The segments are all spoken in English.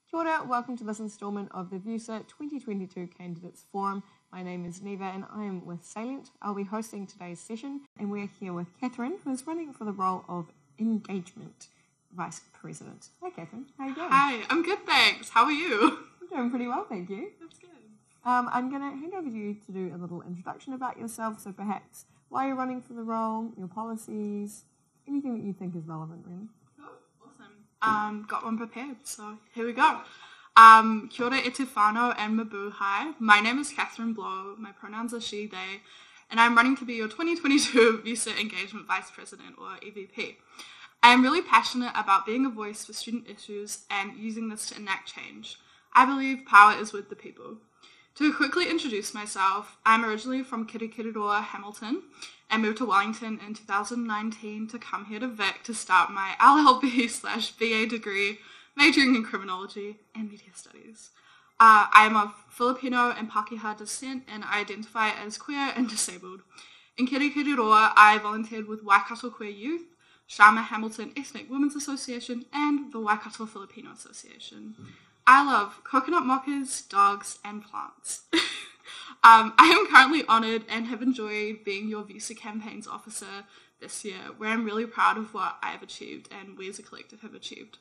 Kia ora, welcome to this instalment of the VUWSA 2022 Candidates Forum. My name is Neva and I am with Salient. I'll be hosting today's session and we're here with Katherine, who is running for the role of Engagement Vice President. Hi Katherine, how are you doing? Hi, I'm good thanks. How are you? I'm doing pretty well, thank you. That's good. I'm going to hand over to you to do a little introduction about yourself, so perhaps why you're running for the role, your policies, anything that you think is relevant really. Awesome. Got one prepared, so here we go. Kia ora e te whānau and mabu hai. My name is Katherine Blow, my pronouns are she, they, and I'm running to be your 2022 VUWSA Engagement Vice President, or EVP. I am really passionate about being a voice for student issues and using this to enact change. I believe power is with the people. To quickly introduce myself, I'm originally from Kirikiriroa, Hamilton, and moved to Wellington in 2019 to come here to Vic to start my LLB/BA degree, majoring in criminology and media studies. I am of Filipino and Pakeha descent and I identify as queer and disabled. In Kirikiriroa, I volunteered with Waikato Queer Youth, Shama Hamilton Ethnic Women's Association, and the Waikato Filipino Association. I love coconut mockers, dogs, and plants. I am currently honoured and have enjoyed being your VUWSA campaigns officer this year, where I'm really proud of what I have achieved and we as a collective have achieved.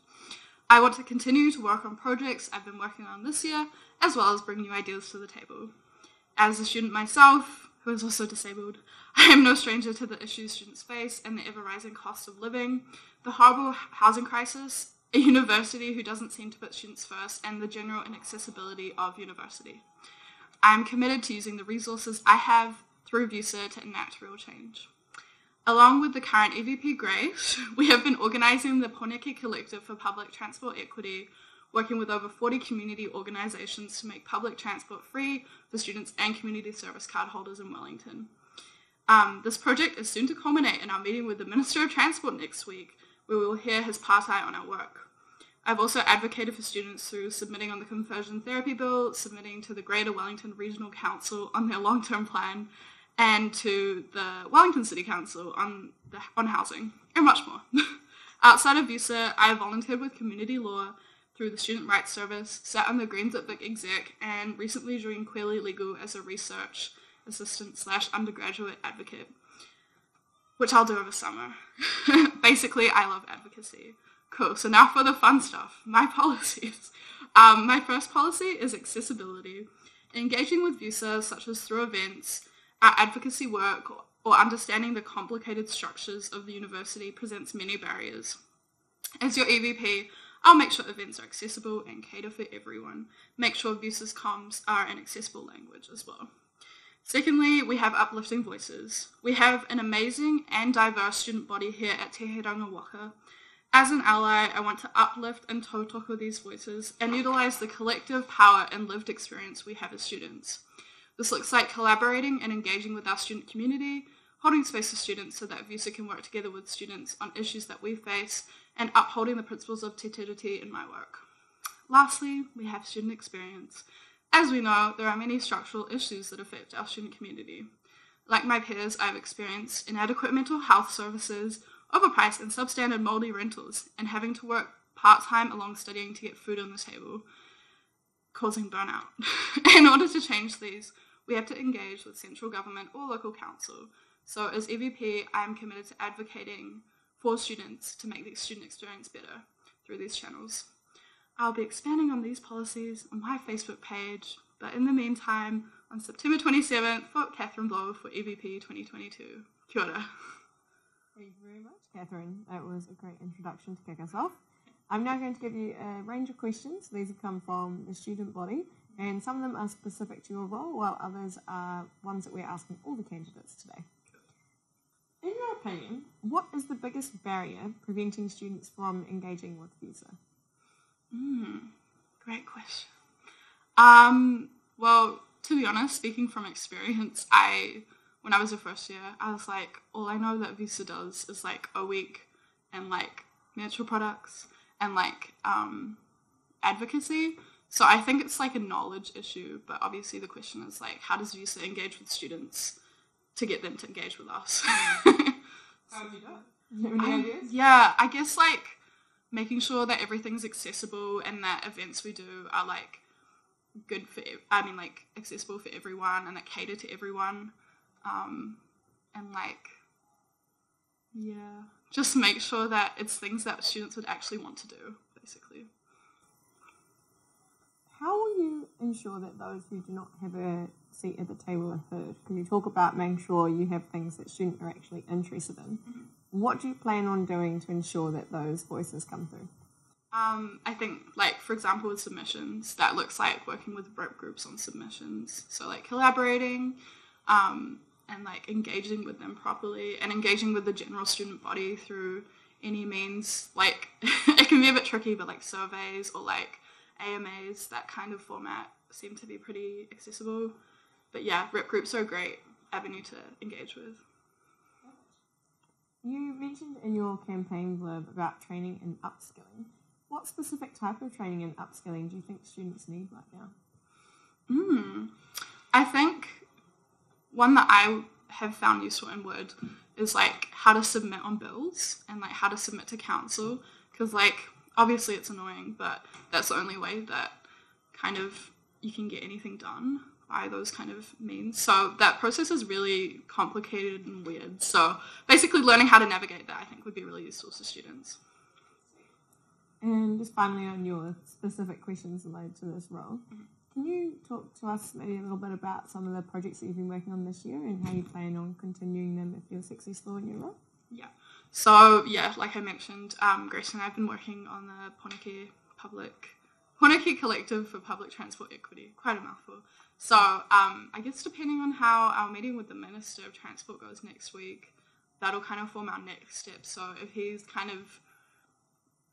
I want to continue to work on projects I've been working on this year, as well as bring new ideas to the table. As a student myself, who is also disabled, I am no stranger to the issues students face and the ever-rising cost of living, the horrible housing crisis, a university who doesn't seem to put students first, and the general inaccessibility of university. I'm committed to using the resources I have through VUWSA to enact real change. Along with the current EVP Grace, we have been organising the Poneke Collective for Public Transport Equity, working with over 40 community organisations to make public transport free for students and community service card holders in Wellington. This project is soon to culminate in our meeting with the Minister of Transport next week, where we will hear his partai on our work. I've also advocated for students through submitting on the Conversion Therapy Bill, submitting to the Greater Wellington Regional Council on their long-term plan, and to the Wellington City Council on housing, and much more. Outside of VUWSA, I have volunteered with community law through the Student Rights Service, sat on the Greens at Vic Exec, and recently joined Queerly Legal as a research assistant/undergraduate advocate, which I'll do over summer. Basically, I love advocacy. Cool, so now for the fun stuff, my policies. My first policy is accessibility. Engaging with VUWSA, such as through events, our advocacy work, or understanding the complicated structures of the university presents many barriers. As your EVP, I'll make sure events are accessible and cater for everyone. Make sure VUWSA's comms are in accessible language as well. Secondly, we have uplifting voices. We have an amazing and diverse student body here at Te Heranga Waka. As an ally, I want to uplift and tautoko these voices and utilise the collective power and lived experience we have as students. This looks like collaborating and engaging with our student community, holding space for students so that VUWSA can work together with students on issues that we face, and upholding the principles of te tiriti in my work. Lastly, we have student experience. As we know, there are many structural issues that affect our student community. Like my peers, I have experienced inadequate mental health services, overpriced and substandard mouldy rentals, and having to work part-time along studying to get food on the table, causing burnout. In order to change these, we have to engage with central government or local council. So as EVP, I am committed to advocating for students to make the student experience better through these channels. I'll be expanding on these policies on my Facebook page, but in the meantime, on September 27th, vote Katherine Blow for EVP 2022. Kia ora. Thank you very much, Katherine. That was a great introduction to kick us off. I'm now going to give you a range of questions. These have come from the student body, and some of them are specific to your role, while others are ones that we're asking all the candidates today. In your opinion, what is the biggest barrier preventing students from engaging with VUWSA? Great question. Well, to be honest, speaking from experience, when I was a first year, I was like, all I know that VUWSA does is like a week and like natural products and like advocacy. So I think it's like a knowledge issue, but obviously the question is like, how does VUWSA engage with students to get them to engage with us? How do you do it? Do you have any ideas? Yeah, I guess like making sure that everything's accessible and that events we do are like good for, like accessible for everyone and that cater to everyone. And like, yeah, just make sure that it's things that students would actually want to do, basically. How will you ensure that those who do not have a seat at the table are heard? Can you talk about making sure you have things that students are actually interested in? Mm-hmm. What do you plan on doing to ensure that those voices come through? I think, like, for example, with submissions, that looks like working with rep groups on submissions. So, like, collaborating and, like, engaging with them properly and engaging with the general student body through any means. Like, it can be a bit tricky, but, like, surveys or, like, AMAs, that kind of format seem to be pretty accessible. But, yeah, rep groups are a great avenue to engage with. You mentioned in your campaign blurb about training and upskilling. What specific type of training and upskilling do you think students need right now? I think one that I have found useful in Word is like how to submit on bills and like how to submit to council, because like obviously it's annoying, but that's the only way that kind of you can get anything done by those kind of means. So that process is really complicated and weird. So basically learning how to navigate that I think would be really useful to students. And just finally on your specific questions related to this role, can you talk to us maybe a little bit about some of the projects that you've been working on this year and how you plan on continuing them if you're successful in your role? Yeah. So, yeah, like I mentioned, Grace and I have been working on the Poneke Collective for Public Transport Equity. Quite a mouthful. So, I guess depending on how our meeting with the Minister of Transport goes next week, that'll kind of form our next step. So if he's kind of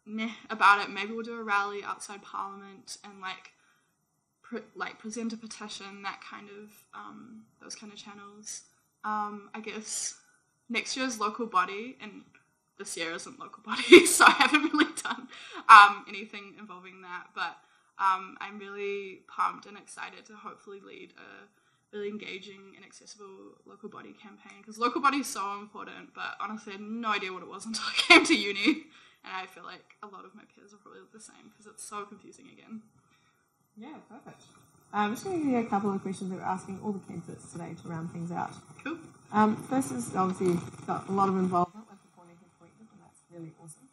meh about it, maybe we'll do a rally outside Parliament and present a petition, that kind of those kind of channels. I guess next year's local body, and this year isn't local body, so I haven't really done anything involving that, but I'm really pumped and excited to hopefully lead a really engaging and accessible local body campaign, because local body is so important, but honestly I had no idea what it was until I came to uni. And I feel like a lot of my peers are probably the same because it's so confusing again. Yeah, perfect. I'm just going to give you a couple of questions that we're asking all the candidates today to round things out. Cool. First is obviously you've got a lot of involvement with the Poneke Collective, and that's really awesome.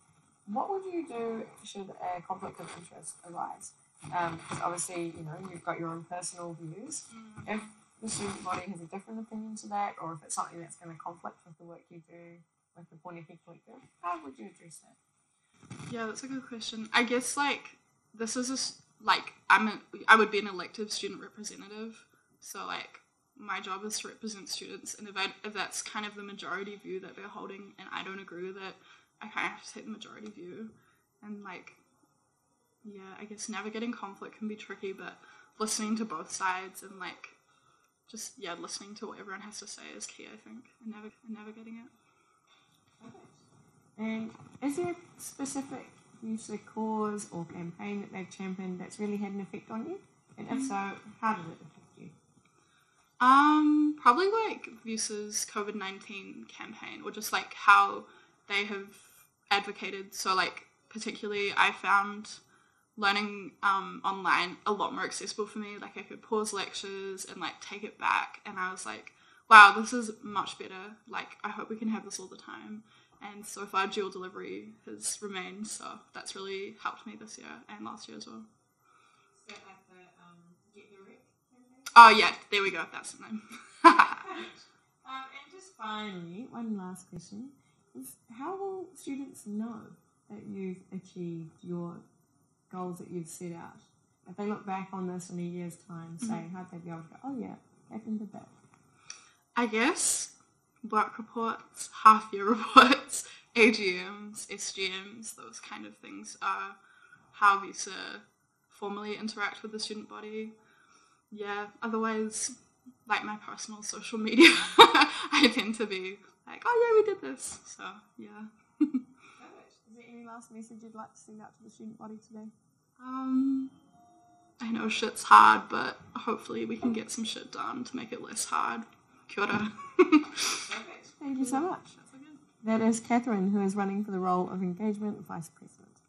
What would you do should a conflict of interest arise? Because obviously, you've got your own personal views. If the student body has a different opinion to that, or if it's something that's going to conflict with the work you do with the Poneke Collective, how would you address that? Yeah, that's a good question. I guess this is I would be an elective student representative, so my job is to represent students, and if that's kind of the majority view that they're holding and I don't agree with it, I kind of have to take the majority view. And I guess navigating conflict can be tricky, but listening to both sides and listening to what everyone has to say is key, I think, in navigating it. Okay. And is there a specific VUWSA cause or campaign that they've championed that's really had an effect on you? And if so, how did it affect you? Probably VUWSA's COVID-19 campaign, or just how they have advocated. So particularly I found learning online a lot more accessible for me. I could pause lectures and take it back, and I was like, wow, this is much better. I hope we can have this all the time. And so far, dual delivery has remained, so that's really helped me this year and last year as well. So Get the Rec campaign? Oh yeah, there we go, that's the name. And just finally, one last question, is how will students know that you've achieved your goals that you've set out? If they look back on this in a year's time, say, how'd they be able to go, oh yeah, Katherine did that? I guess work reports, half-year reports, AGMs, SGMs, those kind of things are how VUWSA formally interact with the student body. Yeah, otherwise, my personal social media, I tend to be oh yeah, we did this, so yeah. Perfect. Is there any last message you'd like to send out to the student body today? I know shit's hard, but hopefully we can get some shit done to make it less hard. Kia ora. Perfect. Thank you so much. That is Katherine, who is running for the role of Engagement Vice President.